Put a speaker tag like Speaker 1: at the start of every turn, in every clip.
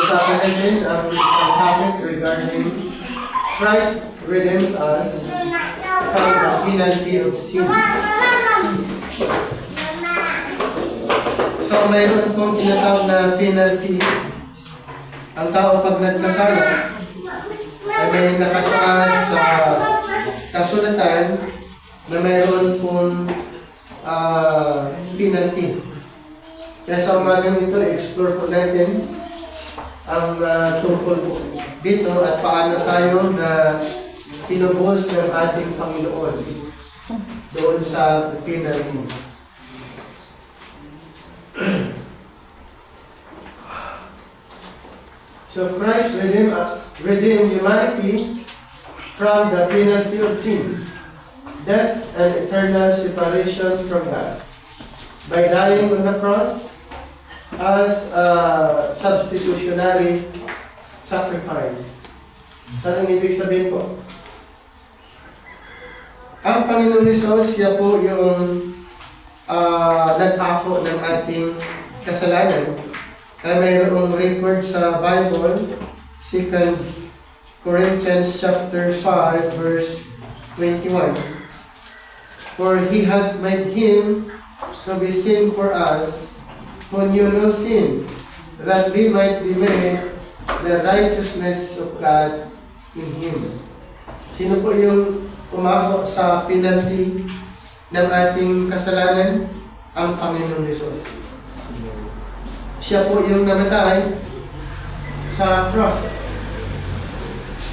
Speaker 1: pag-usapan natin ang isang topic regarding Christ redeems us from the penalty of sin. So, mayroon pong tinatawag na penalty. Ang tao pag nagkasala ay may nakasaad sa kasulatan na mayroon pong penalty. Kaya sa umagang ito, explore po natin ang tungkol po dito at paano tayo na pinubos ng ating Panginoon doon sa penalty. So Christ redeemed humanity from the penalty of sin, death, and eternal separation from God by dying on the cross as a substitutionary sacrifice. So, anong ibig sabihin po? Ang Panginoon Jesus, siya po yung nagpako ng ating kasalanan. Kaya mayroong record sa Bible, 2 Corinthians chapter 5, verse 21. For He hath made Him to be sin for us, who knew no sin, that we might be made the righteousness of God in Him. Sino po yung umako sa penalty ng ating kasalanan? Ang Panginoon Jesus. Siya po yung namatay sa cross.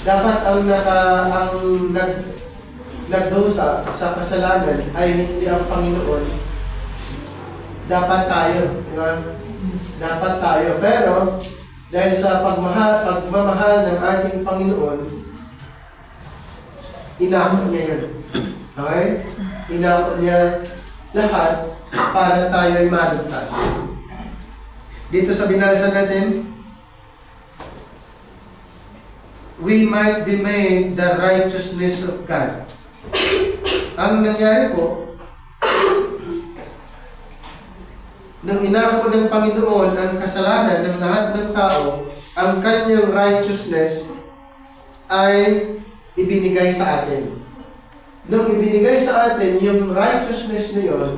Speaker 1: Dapat ang nagdusa sa kasalanan ay hindi ang Panginoon. Dapat tayo, di ba? Dapat tayo. Pero dahil sa pagmamahal ng ating Panginoon, inako niya yun. Okay? Inako niya lahat para tayo ay maligtas. Dito sa binasa natin, we might be made the righteousness of God. Ang nangyari po, nang inako ng Panginoon ang kasalanan ng lahat ng tao, ang kanyang righteousness ay ibinigay sa atin. Nung ibinigay sa atin yung righteousness na yun,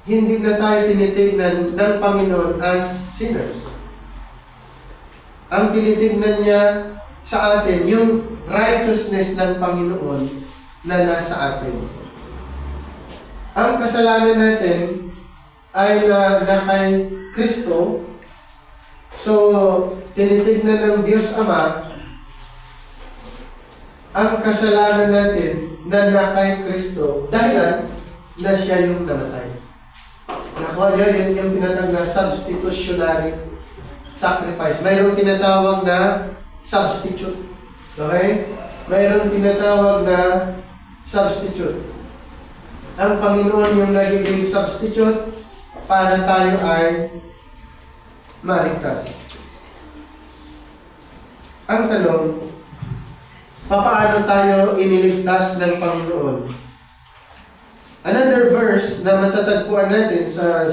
Speaker 1: hindi na tayo tinitignan ng Panginoon as sinners. Ang tinitignan niya sa atin, yung righteousness ng Panginoon na nasa atin. Ang kasalanan natin ay na kay Kristo. So, tinitignan ng Diyos Ama ang kasalanan natin na kay Kristo dahil na siya yung namatay. Nakuha yun yung tinatawag na substitutionary sacrifice. Mayroong tinatawag na substitute. Okay? Mayroong tinatawag na substitute. Ang Panginoon yung nagiging substitute para tayo ay maligtas. Ang tanong, paano tayo iniligtas ng Panginoon? Another verse na matatagpuan natin sa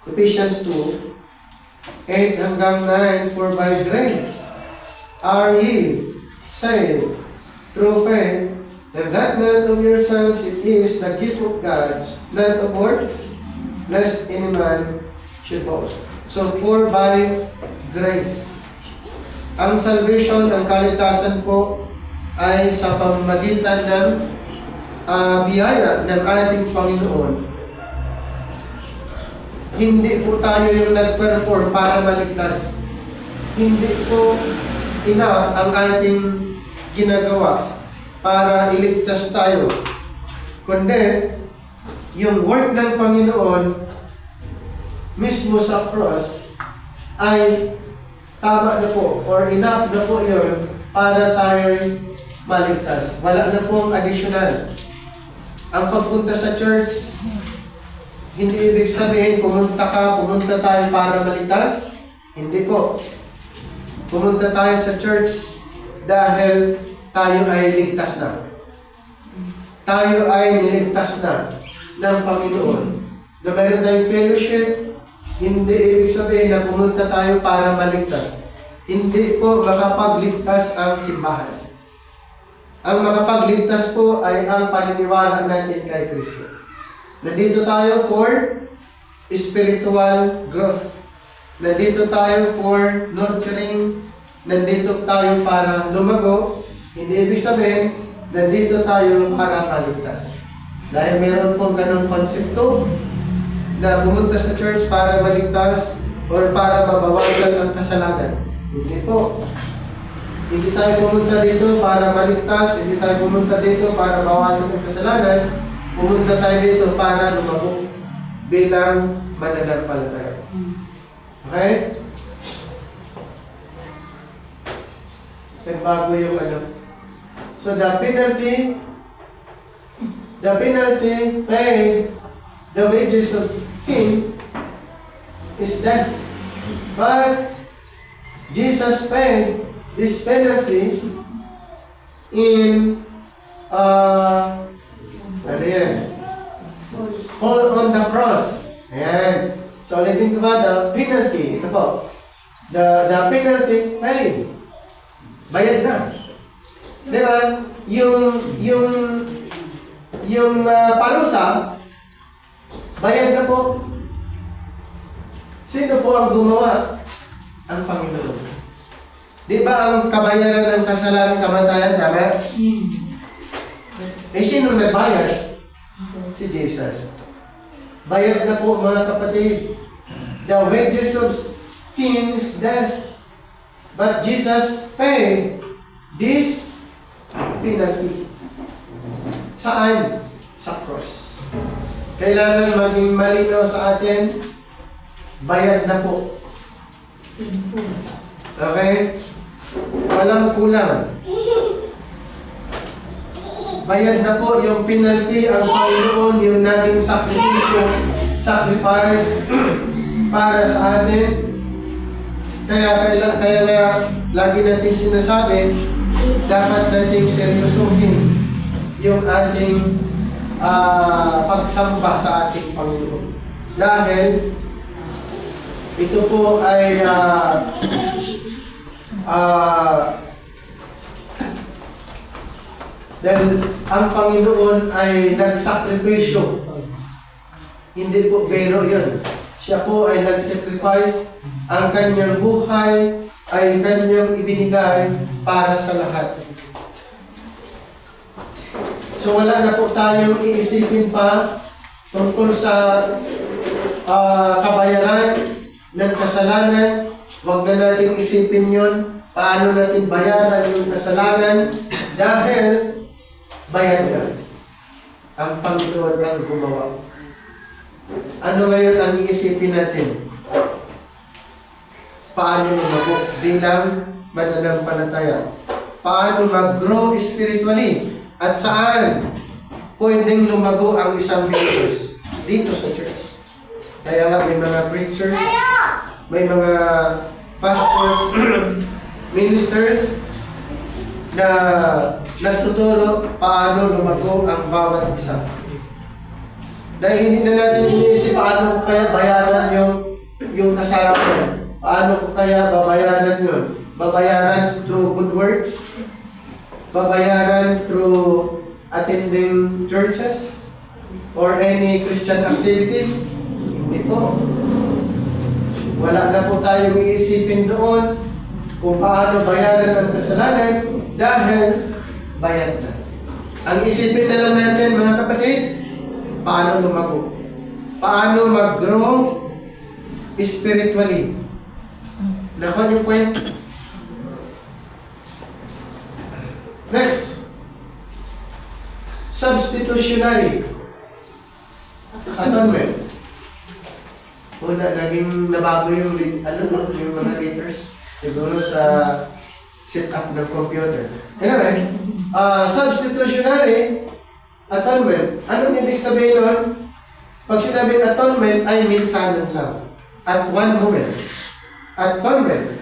Speaker 1: Ephesians 2, 8 hanggang 9, for by grace are ye saved through faith, and that not of yourselves, it is the gift of God, not of works, lest any man should boast. So, for by grace. Ang salvation, ang kaligtasan po, ay sa pamamagitan ng biyaya ng ating Panginoon. Hindi po tayo yung nag-perform para maligtas. Hindi po enough ang ating ginagawa para iligtas tayo. Kundi, yung work ng Panginoon mismo sa cross ay tama na po or enough na po yun para tayo maligtas. Wala na pong additional. Ang pagpunta sa church, hindi ibig sabihin pumunta tayo para maligtas. Hindi po. Pumunta tayo sa church dahil tayo ay ligtas na. Tayo ay niligtas na ng Panginoon. Na meron tayong fellowship, Hindi ibig sabihin na pumunta tayo para maligtas. Hindi po makapagligtas ang simbahan. Ang makapagligtas po ay ang paniniwala natin kay Kristo. Nandito tayo for spiritual growth. Nandito tayo for nurturing. Nandito tayo para lumago. Hindi ibig sabihin, nandito tayo para maligtas. Dahil meron pong ganong konsepto na pumunta sa church para maligtas or para mabawasan ang kasalanan. Hindi po. Hindi tayo pumunta dito para maligtas, hindi tayo pumunta dito para bawasan ang kasalanan. Pumunta tayo dito para lumago bilang mananampalataya. Okay? Nagbago yung ano. So the penalty paid, the wages of sin is death. But Jesus paid this penalty in ano yan? Fall on the cross. Ayan. So ulitin ko ba, the penalty, ito po. The penalty paid. Bayad na. Di ba? Yung parusa, bayad na po. Sino po ang gumawa? Ang Panginoon. Di ba ang kabayaran ng kasalanan kamatayan, tama? Sino nagbayad? Si Jesus. Bayad na po mga kapatid. The wages of sin is death. But Jesus paid this penalty. Saan? Sa cross. Kailangan maging malinaw sa atin, bayad na po. Okay? Walang kulang. Bayad na po yung penalty, ang Panginoon, yung naging sacrifice para sa atin. Kaya lagi natin sinasabi, dapat nating seryosohin yung ating pagsamba sa ating Panginoon. Dahil ito po ay dahil ang Panginoon ay nagsakripisyo. Hindi po biro yun. Siya po ay nagsacrifice. Ang kanyang buhay ay kanyang ibinigay para sa lahat. So wala na po tayong iisipin pa tungkol sa kabayaran ng kasalanan. Huwag na natin isipin yun. Paano natin bayaran yung kasalanan? Dahil bayad na. Ang Panginoon ang gumawa. Ano ngayon ang iisipin natin? Paano lumago bilang mananampalataya? Paano mag-grow spiritually? At saan pwedeng lumago ang isang believers? Dito sa church. Kaya nga may mga preachers, may mga pastors, ministers na nagtuturo paano lumago ang bawat isa. Dahil hindi na natin iniisip paano kaya bayaran yung kasalanan. Paano ko kaya babayaran yun? Babayaran through good works? Babayaran through attending churches? Or any Christian activities? Hindi po. Wala na po tayong iisipin doon kung paano bayaran ang kasalanan dahil bayad na. Ang isipin na lang natin mga kapatid, paano lumago? Paano mag-grow spiritually? Nakuha niyo point. Next. Substitutionary atonement. Una, naging nabago yung mga letters. Siguro sa setup ng computer. Anyway, substitutionary atonement. Anong ibig sabihin nun? Pag sinabing atonement ay minsanan lang. At one moment. Atonement.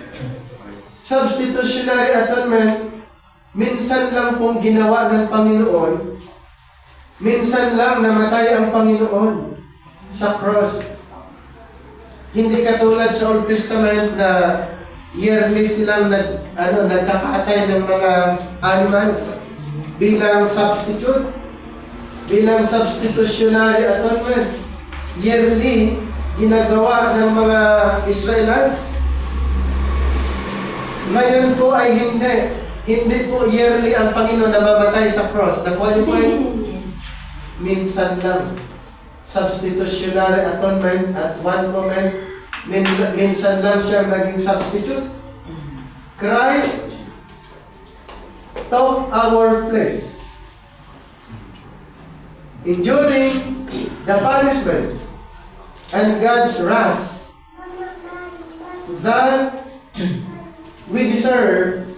Speaker 1: Substitutionary atonement, minsan lang pong ginawa ng Panginoon. Minsan lang namatay ang Panginoon sa cross. Hindi katulad sa Old Testament na yearly silang nagkakatay ng mga animals bilang substitute, bilang substitutionary atonement. Yearly, ginagawa ng mga Israelites. Ngayon po ay hindi. Hindi po yearly ang Panginoon na mamatay sa cross. Nakuha niyo po yun? Minsan lang. Substitutionary atonement at one moment, minsan lang siya naging substitute. Christ took our place, enduring the punishment and God's wrath that we deserve,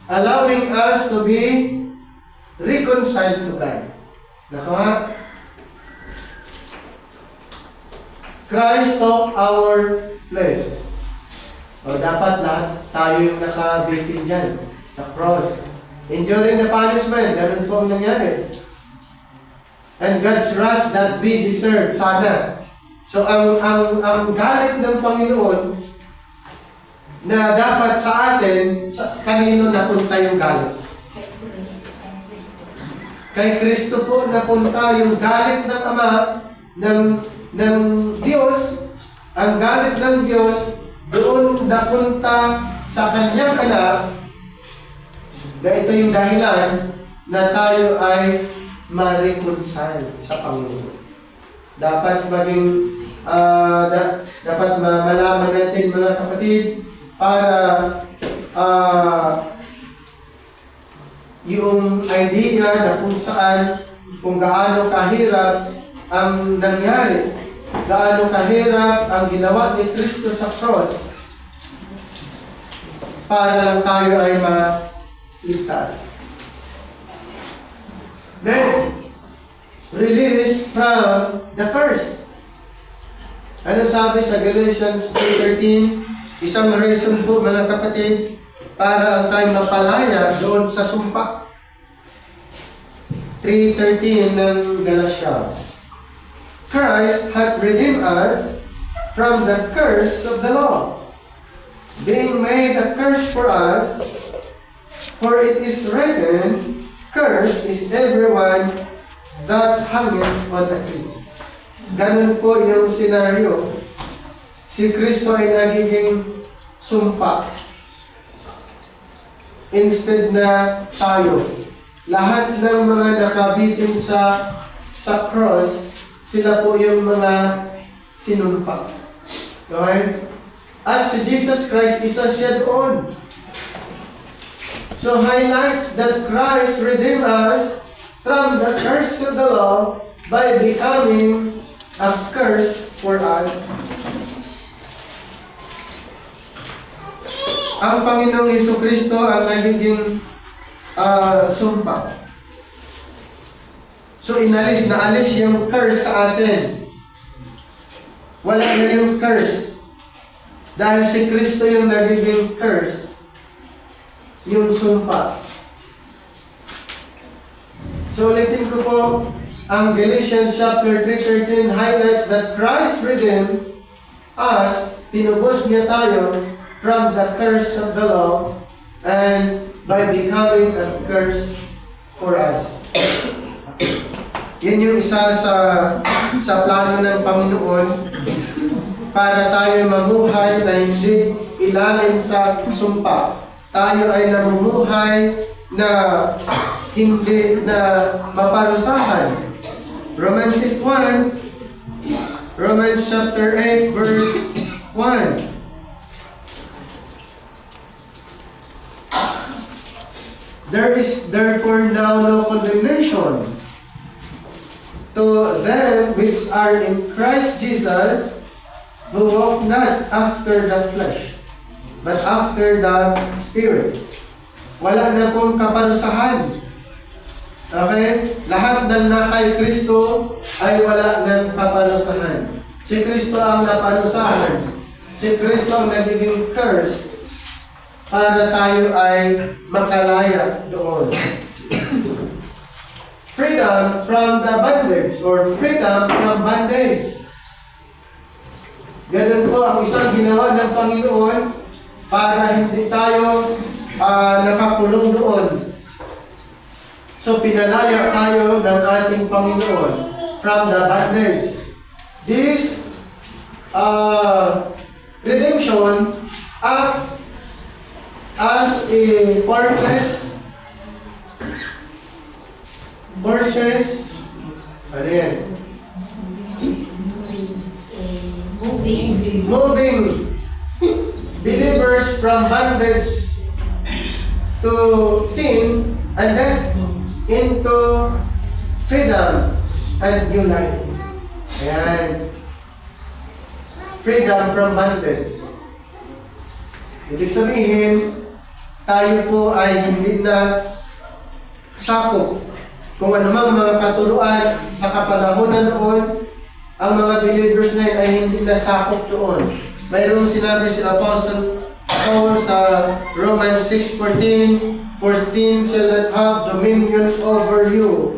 Speaker 1: allowing us to be reconciled to God. Nakuha? Christ took our place. O dapat lahat tayo yung nakabitin dyan sa cross. Enduring the punishment, ganun po ang nangyari. And God's wrath that we deserve, sana. So ang galit ng Panginoon na dapat sa atin, kanino napunta yung galit? Kay Kristo po napunta yung galit ng Ama, ng Diyos. Ang galit ng Diyos doon napunta sa kanyang anak, na ito yung dahilan na tayo ay ma-reconcile sa Panginoon. Dapat maging dapat malaman natin, mga kapatid, para yung idea na kung gaano kahirap ang nangyari, gaano kahirap ang ginawa ni Kristo sa cross para lang tayo ay maligtas. Next, release from the curse. Ano sabi sa Galatians 3:13? Isang reason po, mga kapatid, para ang tayo mapalaya doon sa sumpa. 3:13 ng Galatia. Christ hath redeemed us from the curse of the law, being made a curse for us, for it is written, cursed is everyone that hangeth on a tree. Ganun po yung senaryo. Si Kristo ay nagiging sumpa. Instead na tayo. Lahat ng mga nakabitin sa cross, sila po yung mga sinumpa. Okay? At si Jesus Christ, isa siya doon. So highlights that Christ redeemed us from the curse of the law by becoming a curse for us. Ang Panginoong Jesucristo ang nagiging sumpa. So naalis yung curse sa atin. Wala na yung curse. Dahil si Kristo yung nagiging curse. Yung sumpa. So ulitin ko po, ang Galatians chapter 3:13 highlights that Christ redeemed us, tinubos niya tayo from the curse of the law and by becoming a curse for us. Yan yung isa sa plano ng Panginoon para tayo mamuhay na hindi ilalim sa sumpa. Tayo ay namumuhay na hindi na maparusahan. Romans 1, Romans chapter 8 verse 1. There is therefore now no condemnation to them which are in Christ Jesus, who walk not after the flesh, but after the Spirit. Wala na pong kaparusahan. Okay? Lahat ng nakay Kristo ay wala ng kaparusahan. Si Kristo ang naparusahan. Si Kristo ang nagiging curse para tayo ay makalaya doon. Freedom from the bondage or freedom from bondage. Ganun po ang isang ginawa ng Panginoon para hindi tayo nakakulong doon. So pinalaya tayo ng ating Panginoon from the bondage. This redemption acts as a purchase, ano yan? Moving believers from bondage to sin and death into freedom and new life. Ayan. Freedom from bondage. Ibig sabihin, tayo po ay hindi na sakop kung anumang mga katuruan sa kapanahonan noon. Ang mga believers na yun ay hindi na sakop doon. Mayroong sinabi si Apostle Paul sa Romans 6:14, "For sin shall not have dominion over you,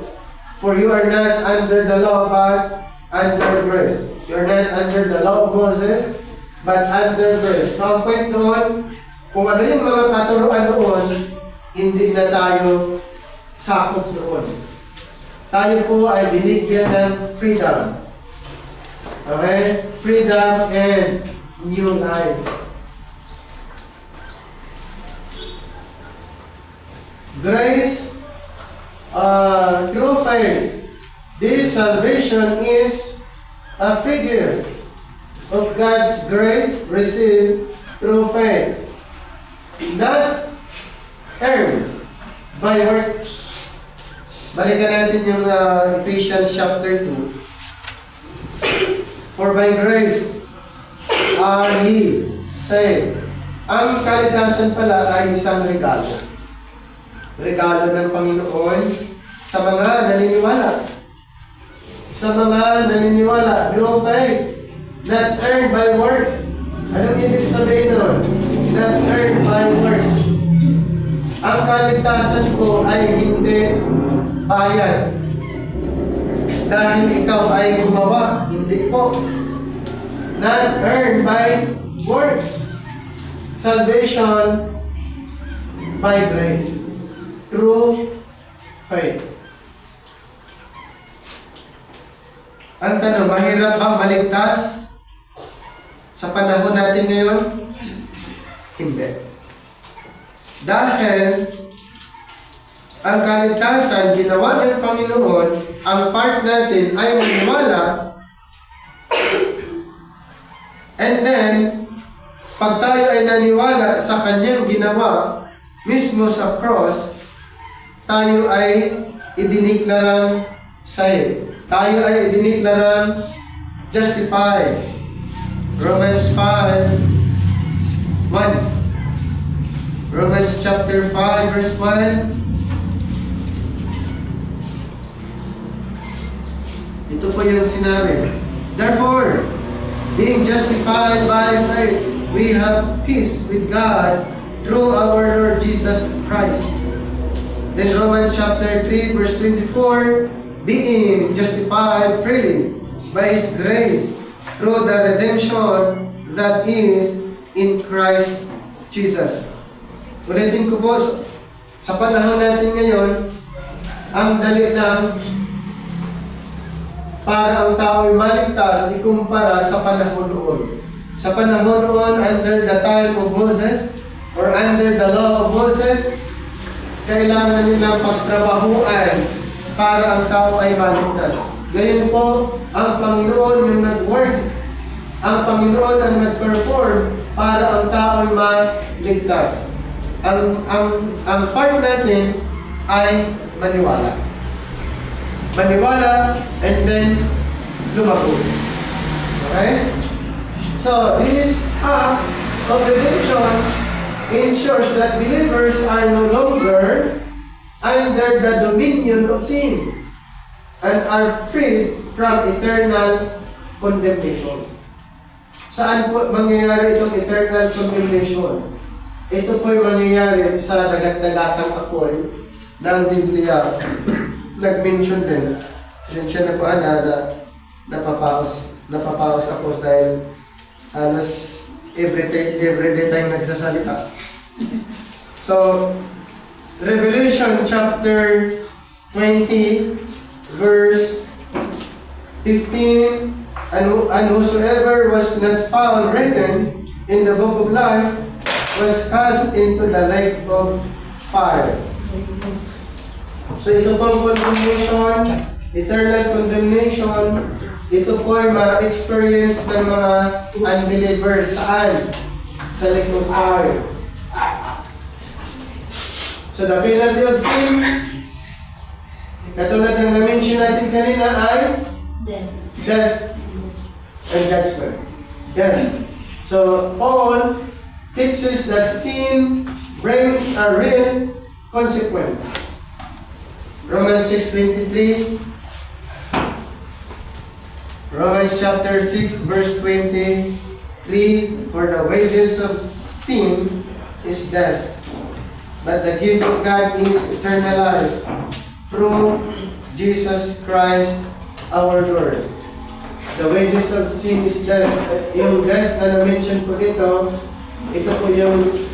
Speaker 1: for you are not under the law but under grace." You are not under the law of Moses, but under grace. So ang point noon, kung ano yung mga katuruan noon, hindi na tayo sakop doon. Tayo po ay binigyan ng freedom. Okay? Freedom and new life. Grace, through faith. This salvation is a figure of God's grace received through faith, not earned by works. Balikan natin yung Ephesians chapter 2. For by grace are ye saved. Ang kaligtasan pala ay isang regalo. Regalo ng Panginoon sa mga naniniwala. Sa mga naniniwala, through faith, not earned by works. Anong ibig sabihin nun? Not earned by works. Ang kaligtasan ko ay hindi bayad. Dahil ikaw ay gumawa, hindi po. Not earned by works. Salvation by grace. Through faith. Ang tanong, mahirap bang maligtas sa panahon natin ngayon? Hindi. Dahil ang kaligtasan ginawa ng Panginoon, ang part natin ay maniwala, and then pag tayo ay naniwala sa kanyang ginawa mismo sa cross, tayo ay idiniklarang saved. Tayo ay idiniklarang justified. Romans 5:1. Romans chapter 5 verse 1. Ito po yung sinabi. Therefore, being justified by faith, we have peace with God through our Lord Jesus Christ. Then Romans chapter 3 verse 24, being justified freely by His grace through the redemption that is in Christ Jesus. Ulitin ko po, sa panahon natin ngayon, ang dali lang para ang tao ay maligtas ikumpara sa panahon noon. Sa panahon noon, under the time of Moses, or under the law of Moses, kailangan nilang pagtrabahuan para ang tao ay maligtas. Ngayon po, ang Panginoon yung nag-work. Ang Panginoon ang nag-perform para ang tao ay maligtas. Ang part natin ay maniwala. Maniwala and then lumago. Okay? So, this act of redemption ensures that believers are no longer under the dominion of sin and are freed from eternal condemnation. Saan po mangyayari itong eternal condemnation? Ito po yung mangyayari sa dagat-dagatang apoy ng Biblia. Nag-mention din. Siya na po napapaos ako dahil Halos everyday tayong nagsasalita. So, Revelation chapter 20, verse 15, and whosoever was not found written in the book of life was cast into the lake of fire. So ito pong condemnation, eternal condemnation, ito po ay ma-experience ng mga unbelievers. Saan? Sa lake of fire. So the penalty of sin, katulad ng na-mention natin kanina ay death and judgment. Death. So Paul teaches that sin brings a real consequence. Romans 6:23, Romans chapter 6 verse 23, for the wages of sin is death, but the gift of God is eternal life through Jesus Christ our Lord. The wages of sin is death. Yung death na na-mention po dito, ito po yung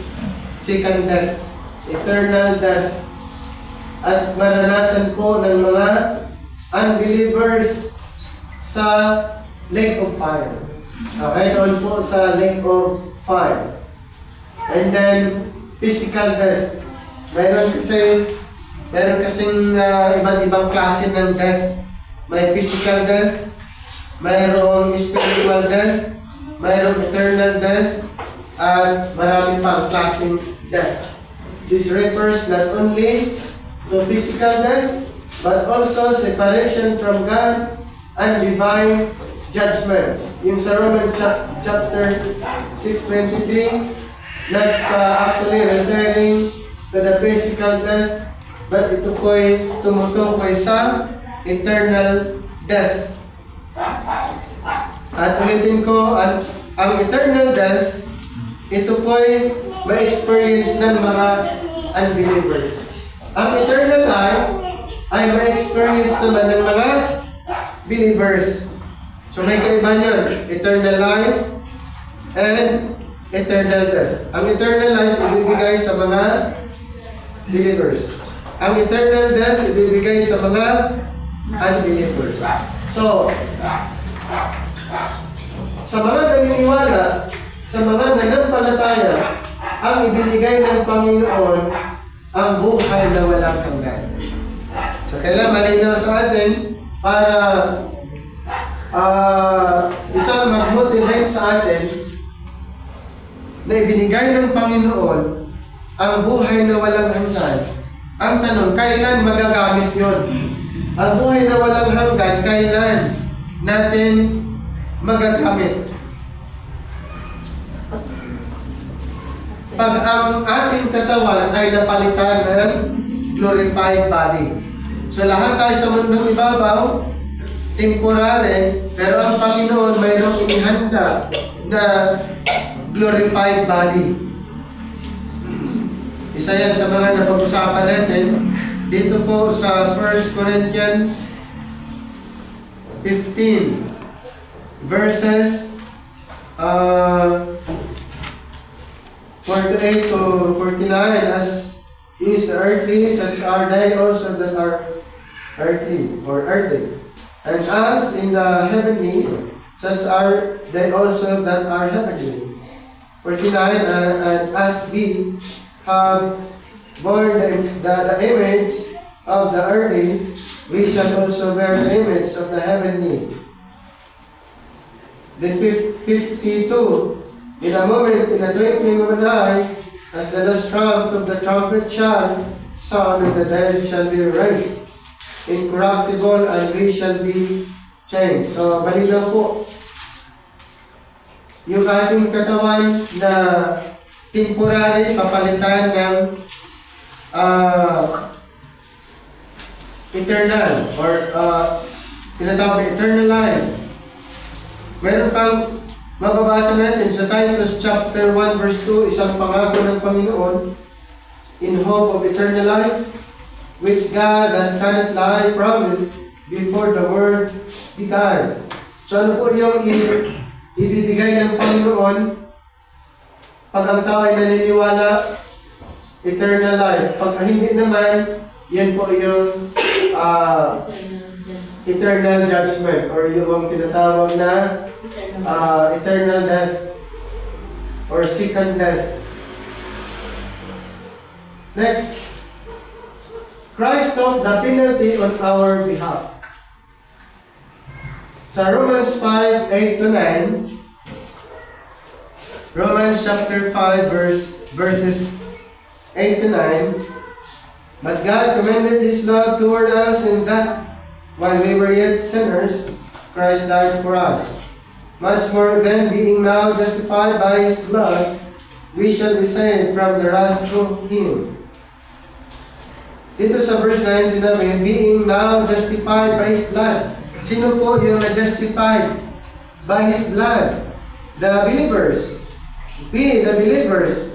Speaker 1: second death, eternal death. At maranasan po ng mga unbelievers sa lake of fire. Okay, doon po sa lake of fire. And then, physical death. Meron kasing iba't ibang klase ng death. May physical death, mayroong spiritual death, mayroong eternal death, at marami pang klaseng death. This refers not only to physical death, but also separation from God and divine judgment. Yung sa Romans chapter 6:23, not actually referring to the physical death, but ito po'y tumutukoy sa eternal death. At ulitin ko, ang eternal death, ito po'y ma-experience ng mga unbelievers. Ang eternal life ay ma-experience naman ng mga believers. So may kaibahan yun, eternal life and eternal death. Ang eternal life ibibigay sa mga believers. Ang eternal death ibibigay sa mga unbelievers. So, sa mga naniniwala, sa mga nanampalataya, ang ibinigay ng Panginoon ang buhay na walang hanggan. So, kailangan malinaw sa atin para isang mag-motivate sa atin na ibinigay ng Panginoon ang buhay na walang hanggan. Ang tanong, kailan magagamit yon? Ang buhay na walang hanggan, kailan natin magagamit? Pag ang ating katawan ay napalitan ng glorified body. So lahat tayo sa mundong ibabaw, temporary, pero ang Panginoon mayroong inihanda na glorified body. Isa yan sa mga napag-usapan natin. Dito po sa 1 Corinthians 15 verses 48 to 49, as is the earthly, such are they also that are earthly or earthly. And as in the heavenly, such are they also that are heavenly. 49, and as we have borne the image of the earthly, we shall also bear the image of the heavenly. Then 52, in a moment, in the twinkling of an eye, as the last trump of the trumpet shall sound, and the dead shall be raised incorruptible, and we shall be changed. So, malinaw po. Yung ating katawan na temporary, papalitan ng eternal or tinatawag na eternal life. Meron pang mababasa natin sa Titus chapter 1 verse 2, isang pangako ng Panginoon, in hope of eternal life, which God that cannot lie promised before the world began. So ano po yung ibibigay ng Panginoon. Pag ang tao ay naniniwala, eternal life. Pag hindi naman, yan po yung eternal judgment or yung tinatawag na eternal death or second death. Next, Christ took the penalty on our behalf. Sa Romans 5:8-9, Romans chapter 5 verses 8-9, but God commended His love toward us in that while we were yet sinners, Christ died for us. Much more then, being now justified by His blood, we shall be saved from the wrath through Him. Dito sa verse 9 sinabi, being now justified by His blood. Sino po yung na-justified by His blood? The believers. We, the believers.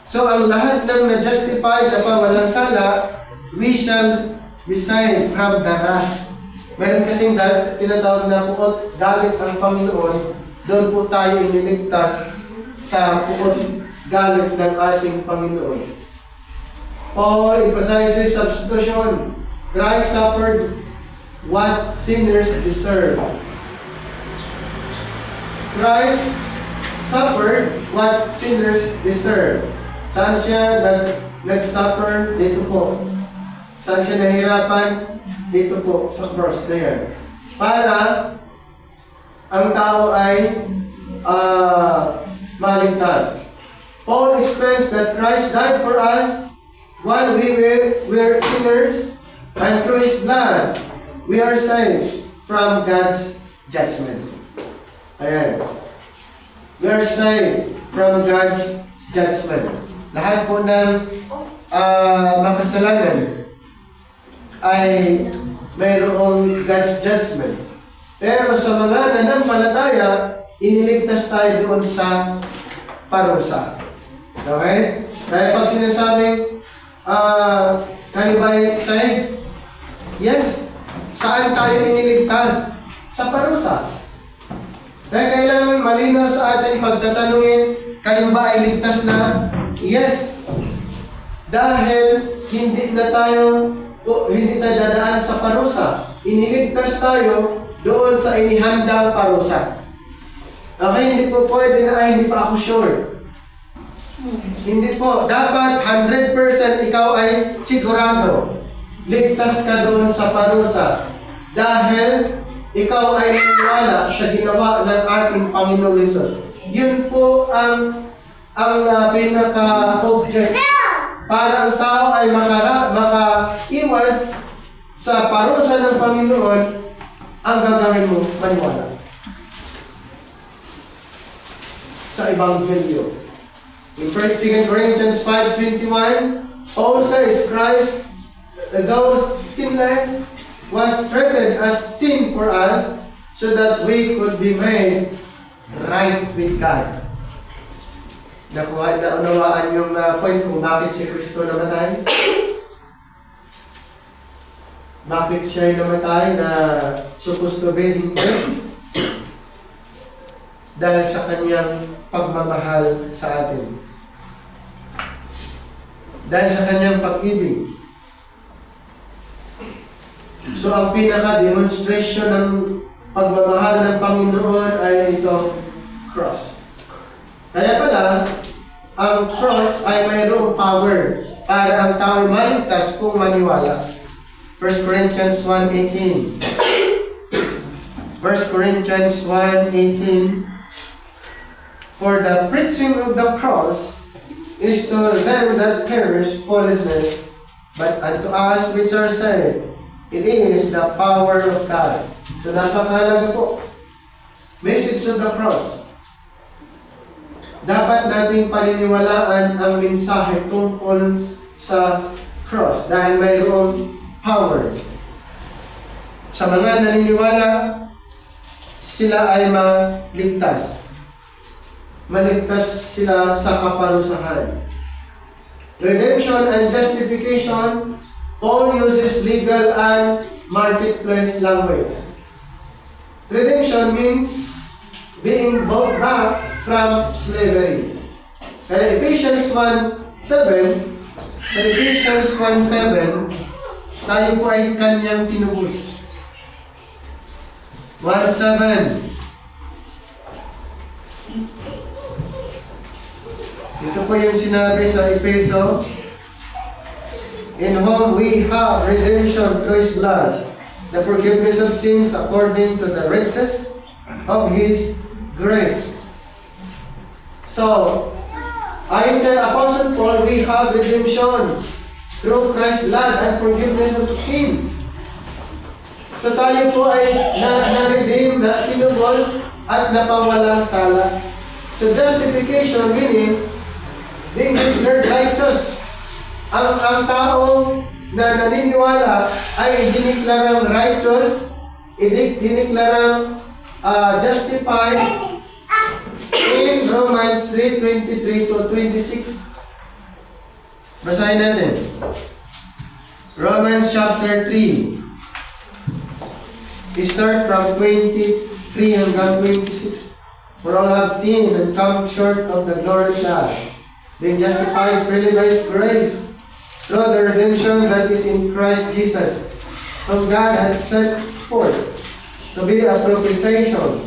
Speaker 1: So ang lahat ng na-justified na walang sala, we shall be saved from the wrath. Meron kasing tinatawag na puot, galit ang Panginoon, doon po tayo iniligtas sa puot, galit ng ating Panginoon. Paul emphasizes substitution. Christ suffered what sinners deserve. Christ suffered what sinners deserve. Saan siya nag-suffer? Dito po. Saan siya nahirapan? Dito po, sa cross na yan. Para ang tao ay maligtas. Paul explains that Christ died for us while we were sinners, and through His blood, we are saved from God's judgment. Ayan. We are saved from God's judgment. Lahat po ng makasalanan ay mayroong God's judgment. Pero sa mga nanampalataya, iniligtas tayo doon sa parusa. Okay? Kaya pag sinasabing, tayo ba ay saved? Yes. Saan tayo iniligtas? Sa parusa. Kaya kailangan malinaw sa ating pagtatanungin, kayo ba ay ligtas na? Yes. Dahil hindi tayo dadaan sa parusa. Iniligtas tayo doon sa inihandang parusa. Okay, hindi po pwede na, hindi pa ako sure. Hindi po. Dapat 100% ikaw ay sigurado. Ligtas ka doon sa parusa. Dahil ikaw ay naniniwala sa ginawa ng ating Panginoong Hesus. Yun po ang pinaka-object para ang tao ay makaiwas sa parusa ng Panginoon. Ang gagawin mo, maniwala sa Ebanghelyo. In 2 Corinthians 5:21, Paul says, Christ, though sinless, was treated as sin for us, so that we could be made right with God. Naunawaan yung point kung bakit si Kristo namatay? Bakit siya namatay na supposed to be dead? Dahil sa kanyang pagmamahal sa atin. Dahil sa kanyang pag-ibig. So ang pinaka-demonstration ng pagmamahal ng Panginoon ay ito, cross. Kaya pala, ang cross ay mayroong power para ang tao ay maligtas kung maniwala. 1 Corinthians 1:18. 1 Corinthians 1:18. For the preaching of the cross is to them that perish foolishness, but unto us which are saved, it is the power of God. So napakahalaga po. Message of the cross. Dapat nating paniniwalaan ang mensahe tungkol sa cross dahil mayroong power. Sa mga naniniwala, sila ay maligtas. Maligtas sila sa kaparusahan. Redemption and justification, Paul uses legal and marketplace language. Redemption means being bought back from slavery. Kaya Ephesians 1:7, sa Ephesians 1:7, tayo po ay kanyang tinubos. 1:7. Ito po yung sinabi sa Efeso, in whom we have redemption through His blood, the forgiveness of sins according to the riches of His grace. So, ayon kay Apostle Paul, we have redemption through Christ's blood and forgiveness of sins. So tayo po ay na-redeem, na tinubos, at napawalang sala. So justification meaning being declared righteous. Ang tao na naniniwala ay diniklarang righteous, diniklarang justified in Romans 3:23 to 26. Basahin natin. Romans chapter 3. We start from 23 hanggang 26. For all have sinned and come short of the glory of God, being justified freely by His grace, through the redemption that is in Christ Jesus, whom God has set forth to be a propitiation,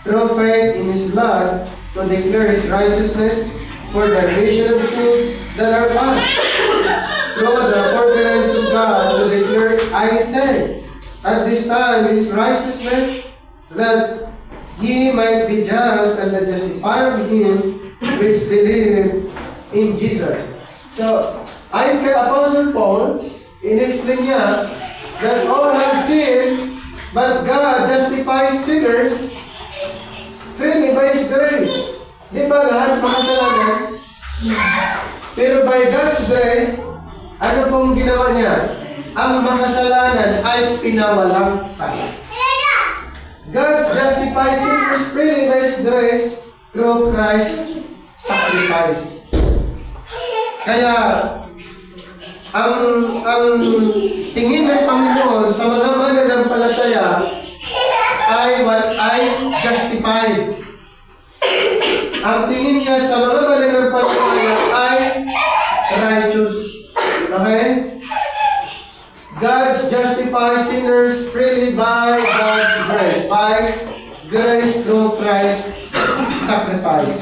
Speaker 1: through faith in His blood, to declare His righteousness for the remission of sins that are past, through the forbearance of God, to declare, I say, at this time His righteousness, that He might be just and the justifier of him which believe in Jesus. So, ayon kay Apostle Paul, in-explain niya that all have sinned, but God justifies sinners freely by His grace. Di ba lahat makasalanan? Pero by God's grace, ano pong ginawa niya? Ang makasalanan ay pinawalang sala. God justifies sinners freely by His grace through Christ's sacrifice. Kaya, ang tingin ng Panginoon sa mga mananampalataya ay justified. Ang tingin niya sa mga mananampalataya ay righteous. Okay? God justifies sinners freely by God's grace. By grace through Christ's sacrifice.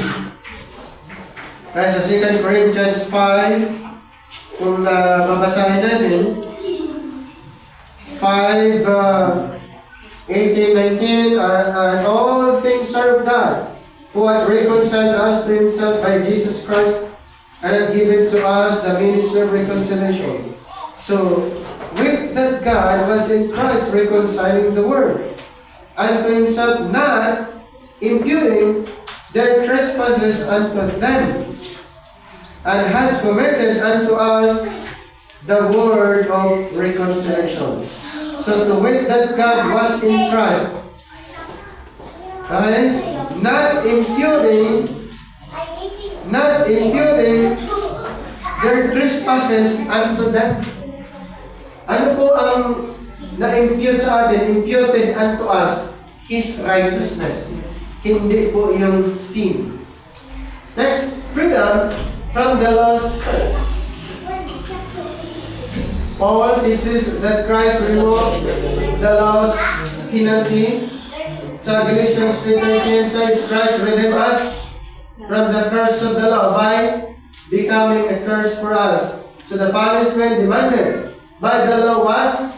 Speaker 1: Kaya sa 2 Corinthians 5, kung babasahin natin, 5, 18, 19, and all things are of God, who hath reconciled us to Himself by Jesus Christ, and hath given to us the ministry of reconciliation. So, with that God was in Christ reconciling the world unto Himself, not imputing their trespasses unto them, and had committed unto us the word of reconciliation. So to wit that God was in Christ, okay, not imputing their trespasses unto them. Ano po ang na-impute sa atin? Imputed unto us His righteousness. Hindi po yung sin. Next, freedom from the laws. Paul teaches that Christ removed the law's penalty. Sa Galatians 3:13 says, Christ redeemed us from the curse of the law by becoming a curse for us. So the punishment demanded by the law was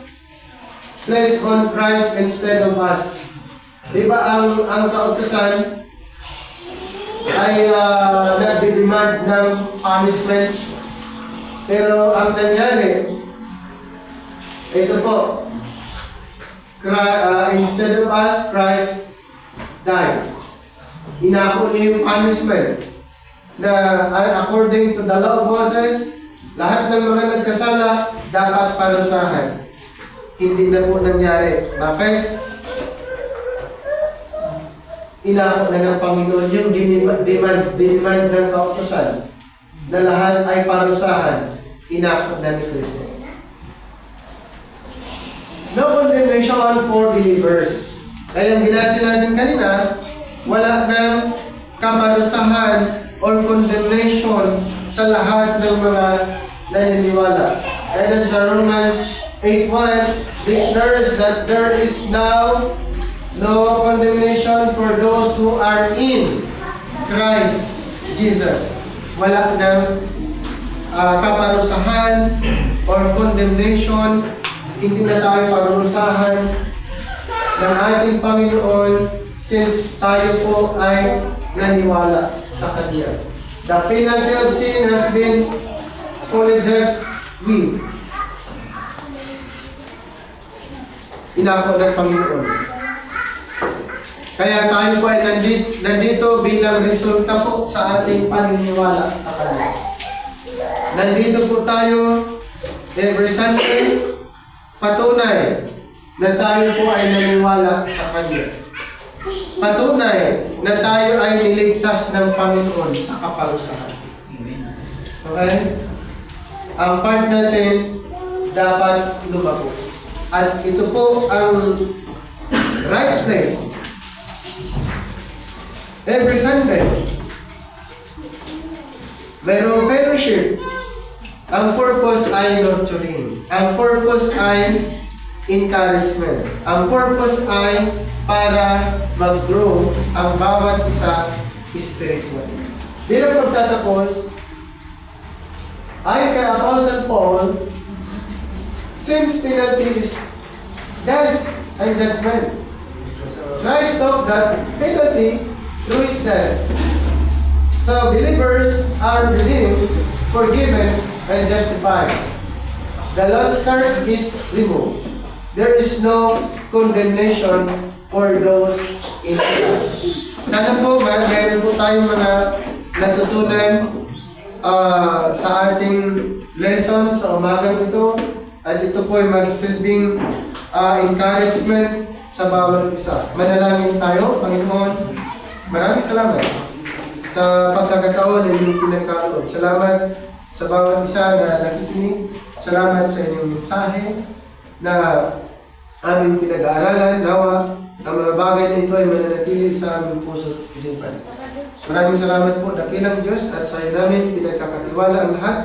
Speaker 1: placed on Christ instead of us. Diba ang kautusan ay nagdi-demand ng punishment. Pero ang nangyari, ito po, instead of us, Christ died. Inako niya yung punishment na according to the law of Moses, lahat ng mga nagkasala dapat parusahan. Hindi na po nangyari. Bakit? Inako na ng Panginoon yung demand ng kautusan na lahat ay parusahan. Inako na ni Kristo. No condemnation for believers. Kaya ang binasa natin kanina, wala ng kaparusahan or condemnation sa lahat ng mga naniniwala. And sa Romans 8:1 declares that there is now no condemnation for those who are in Christ Jesus. Wala ng kaparusahan or condemnation. Hindi na tayo parurusahan ng ating Panginoon since tayo po ay naniwala sa Kanya. The penalty of sin has been fully dealt with. Inako ng Panginoon. Kaya tayo po ay nandito bilang resulta po sa ating paniniwala sa Kanya. Nandito po tayo every Sunday, patunay na tayo po ay naniniwala sa Kanya. Patunay na tayo ay niligtas ng Panginoon sa kaparusahan. Okay? Ang part natin dapat lumako. At ito po ang right place. Every Sunday, mayroong fellowship. Ang purpose ay nurturing. Ang purpose ay encouragement. Ang purpose ay para mag-grow ang bawat isa spiritual. Bilang pagtatapos, ay kay Apostle Paul, since penalty is death and judgment, Christ took that penalty through his death. So believers are redeemed, forgiven, and justified. The lost curse is removed. There is no condemnation for those in Christ. Sana po, mayroon po tayong mga natutunan sa ating lesson sa umagang ito. At ito po ay magsilbing encouragement sa bawat isa. Manalangin tayo, Panginoon. Maraming salamat sa pagkakataon na inyong pinagkaloob. Salamat sa bawat isa na nakikinig. Salamat sa inyong mensahe na aming pinag-aaralan. Nawa, ang mga bagay na ito ay mananatili sa aming puso at isipan. Maraming salamat po, dakilang Diyos, at sa iyo namin pinagkakatiwala ang lahat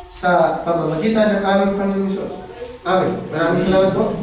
Speaker 1: sa pamamagitan ng aming Panginoon Hesus. Amen. Maraming salamat po.